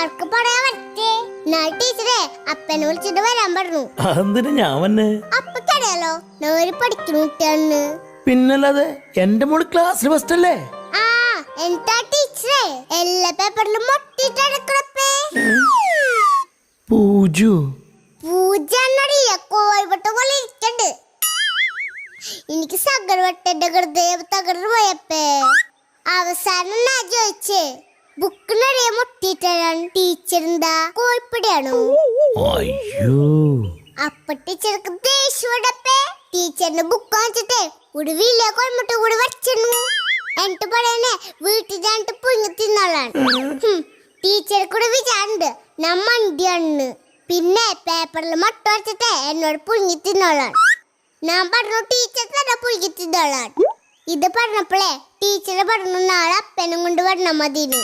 Work പറയാൻ പറ്റേ ടീച്ചറെ അപ്പനെ വിളിച്ചിട്ട് വരാൻ പറഞ്ഞു. അതെന്തിനാ ഞാൻ വന്നെ? അപ്പക്കറിയാലോ ഞാൻ പഠിക്കുന്ന കുട്ടിയാണെന്ന്. പിന്നല്ലാതെ എന്റെ മോള് ക്ലാസ്സിൽ ഫസ്റ്റ് അല്ലേ? ആ എന്താ ടീച്ചറെ എല്ലാ പേപ്പറിലും മൊട്ടിട്ടെടുക്കണപ്പേ. പൂജു പൂജന്നറിയ കോഴിവട്ട പോലെ ഇരിക്കണ്ട്. എനിക്ക് സകർവട്ടന്റെ ഹൃദയം തകർന്നു പോയപ്പേ. അവസാനം ഞാൻ ചോദിച്ചേ ബുക്കിനറിയ മുട്ടിട്ടാണ് ടീച്ചർ എന്താ കോഴിപ്പിടിയാണോ? അയ്യോ അപ്പൊ ടീച്ചർക്ക് ദേഷ്യപ്പെട്ടപ്പേ ടീച്ചറിന്റെ ബുക്ക് വാങ്ങിച്ചിട്ടേ ഒരു വലിയ കോഴിമുട്ട കൂടി വച്ചിരുന്നു. എന്നിട്ട് പറയണേ വീട്ടിൽ ഞാനിട്ട് പുഴുങ്ങി തിന്നോളാണ്. ടീച്ചർ കൂടെ വിചാരിണ്ട് ഞാൻ മണ്ടിയാണെന്ന്. പിന്നെ പേപ്പറിൽ മുട്ട വച്ചിട്ടേ എന്നോട് പുഴുങ്ങി തിന്നോളാൻ. ഞാൻ പറഞ്ഞു ടീച്ചർ തന്നെ പുഴുങ്ങി തിന്നോളാൻ. ഇത് പറഞ്ഞപ്പോഴേ ടീച്ചർ പറഞ്ഞു നാളെ അപ്പനും കൊണ്ട് വരണം മതിന്ന്.